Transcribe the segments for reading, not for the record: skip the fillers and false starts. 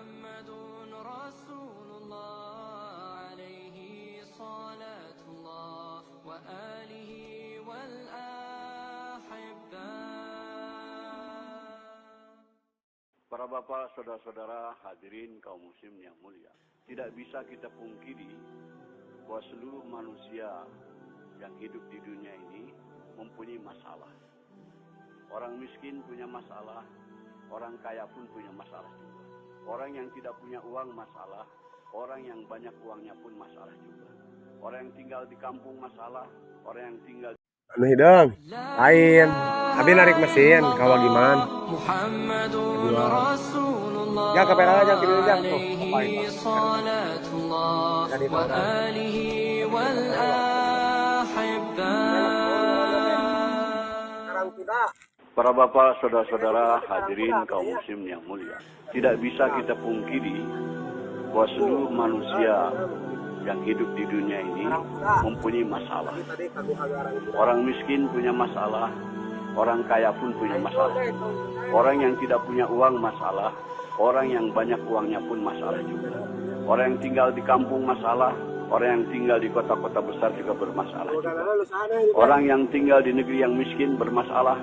محمد رسول الله عليه صلاة الله وآله والأحبة. Para bapak, saudara-saudara, hadirin kaum muslim yang mulia, tidak bisa kita pungkiri bahwa seluruh manusia yang hidup di dunia ini mempunyai masalah. Orang miskin punya masalah, orang kaya pun punya masalah juga. Orang yang tidak punya uang masalah, orang yang banyak uangnya pun masalah juga. Orang yang tinggal di kampung masalah, orang yang tinggal anu hidung lain abi narik mesin kalau gimana ya ke pedal aja kiri aja tuh jadi para bapak, saudara-saudara, hadirin kaum muslim yang mulia, tidak bisa kita pungkiri bahwa seluruh manusia yang hidup di dunia ini mempunyai masalah. Orang miskin punya masalah, orang kaya pun punya masalah. Orang yang tidak punya uang masalah, orang yang banyak uangnya pun masalah juga. Orang yang tinggal di kampung masalah, orang yang tinggal di kota-kota besar juga bermasalah juga. Orang yang tinggal di negeri yang miskin bermasalah,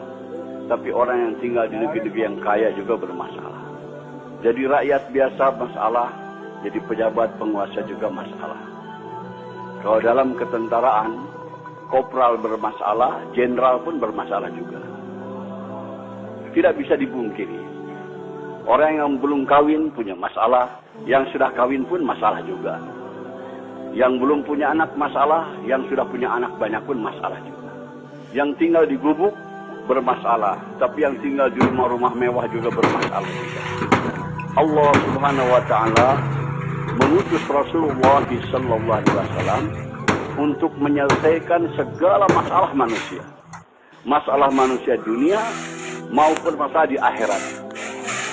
tapi orang yang tinggal di negeri-negeri yang kaya juga bermasalah. Jadi rakyat biasa masalah, jadi pejabat penguasa juga masalah. Kalau dalam ketentaraan, kopral bermasalah, jenderal pun bermasalah juga. Tidak bisa dipungkiri. Orang yang belum kawin punya masalah, yang sudah kawin pun masalah juga. Yang belum punya anak masalah, yang sudah punya anak banyak pun masalah juga. Yang tinggal di gubuk bermasalah, tapi yang tinggal di rumah-rumah mewah juga bermasalah juga. Allah Subhanahu wa taala mengutus Rasulullah SAW untuk menyelesaikan segala masalah manusia. Masalah manusia dunia maupun masalah di akhirat.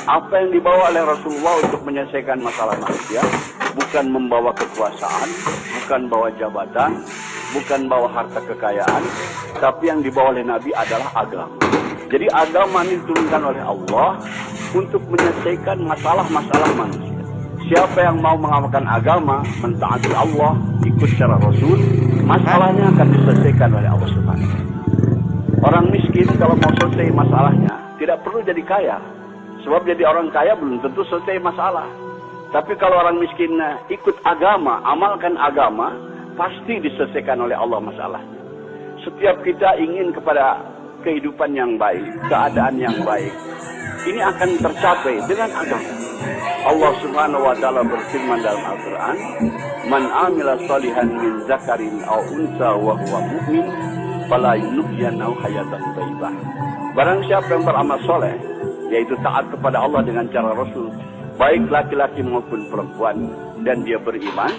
Apa yang dibawa oleh Rasulullah untuk menyelesaikan masalah manusia bukan membawa kekuasaan, bukan bawa jabatan, bukan bawa harta kekayaan, tapi yang dibawa oleh Nabi adalah agama. Jadi agama ini diturunkan oleh Allah untuk menyelesaikan masalah-masalah manusia. Siapa yang mau mengamalkan agama, mentaati Allah, ikut cara Rasul, masalahnya akan diselesaikan oleh Allah Subhanahu. Orang miskin kalau mau selesai masalahnya, tidak perlu jadi kaya. Sebab jadi orang kaya belum tentu selesai masalah. Tapi kalau orang miskin ikut agama, amalkan agama, pasti diselesaikan oleh Allah masalahnya. Setiap kita ingin kepada kehidupan yang baik, keadaan yang baik. Ini akan tercapai dengan agama. Allah Subhanahu wa taala berfirman dalam Al-Qur'an, "Man 'amila shalihan min dzakarin aw unsa wa huwa mu'min, fala yuhyiyannahu hayatan thayyibah." Barang siapa yang beramal soleh, yaitu taat kepada Allah dengan cara Rasul, baik laki-laki maupun perempuan, dan dia beriman,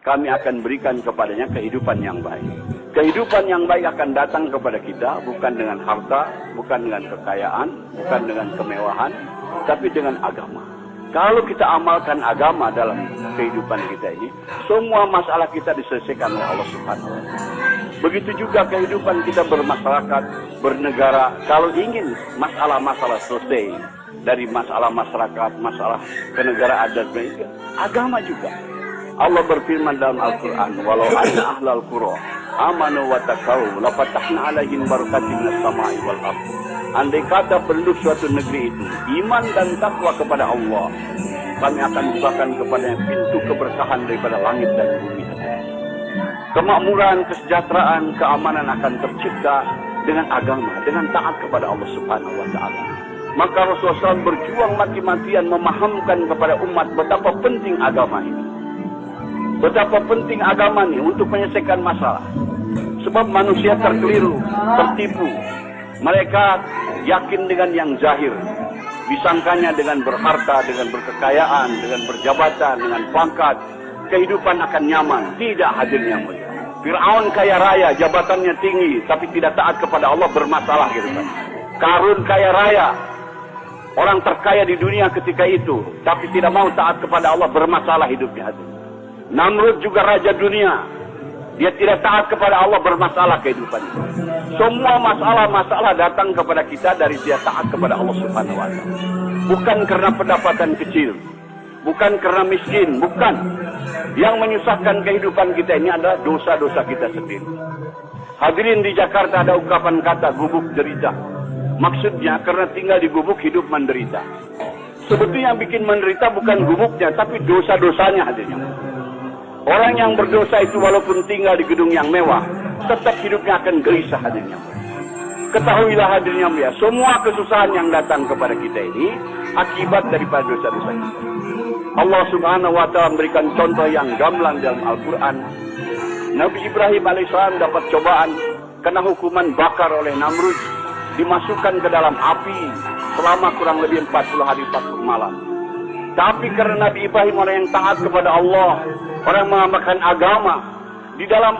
kami akan berikan kepadanya kehidupan yang baik. Kehidupan yang baik akan datang kepada kita bukan dengan harta, bukan dengan kekayaan, bukan dengan kemewahan, tapi dengan agama. Kalau kita amalkan agama dalam kehidupan kita ini, semua masalah kita diselesaikan oleh Allah Subhanahu wa taala. Begitu juga kehidupan kita bermasyarakat, bernegara, kalau ingin masalah-masalah selesai dari masalah masyarakat, masalah kenegaraan dan sebagainya, agama juga. Allah berfirman dalam Al-Quran, "Walau anna ahlal qura amanu wa taqaw la fatahna 'alaihim barakatin minas sama'i wal ardh." Andai kata penduduk suatu negeri itu iman dan takwa kepada Allah, kami akan bukakan kepadanya pintu keberkahan daripada langit dan bumi. Kemakmuran, kesejahteraan, keamanan akan tercipta dengan agama, dengan taat kepada Allah Subhanahu wa taala. Maka Rasulullah SAW berjuang mati-matian memahamkan kepada umat betapa penting agama ini. Betapa penting agama ini untuk menyelesaikan masalah. Sebab manusia terkeliru, tertipu. Mereka yakin dengan yang zahir. Disangkanya dengan berharta, dengan berkekayaan, dengan berjabatan, dengan pangkat, kehidupan akan nyaman. Tidak, hadirnya mulia. Fir'aun kaya raya, jabatannya tinggi, tapi tidak taat kepada Allah, bermasalah gitu kan. Karun kaya raya, orang terkaya di dunia ketika itu, tapi tidak mau taat kepada Allah, bermasalah hidupnya. Namrud juga raja dunia, dia tidak taat kepada Allah, bermasalah kehidupannya. Semua masalah-masalah datang kepada kita dari dia taat kepada Allah Subhanahu wa taala. Bukan karena pendapatan kecil, bukan karena miskin, bukan. Yang menyusahkan kehidupan kita ini adalah dosa-dosa kita sendiri. Hadirin, di Jakarta ada ungkapan kata gubuk derita. Maksudnya karena tinggal di gubuk hidup menderita. Sebetulnya yang bikin menderita bukan gubuknya, tapi dosa-dosanya hadirnya. Orang yang berdosa itu walaupun tinggal di gedung yang mewah, tetap hidupnya akan gelisah hadirnya. Ketahuilah hadirnya ya, semua kesusahan yang datang kepada kita ini akibat daripada dosa-dosa kita. Allah Subhanahu wa Ta'ala memberikan contoh yang gamblang dalam Al-Quran. Nabi Ibrahim alaihissalam dapat cobaan kena hukuman bakar oleh Namrud, dimasukkan ke dalam api selama kurang lebih 40 hari 40 malam. Tapi karena Nabi Ibrahim orang yang taat kepada Allah, orang mengamalkan agama, di dalam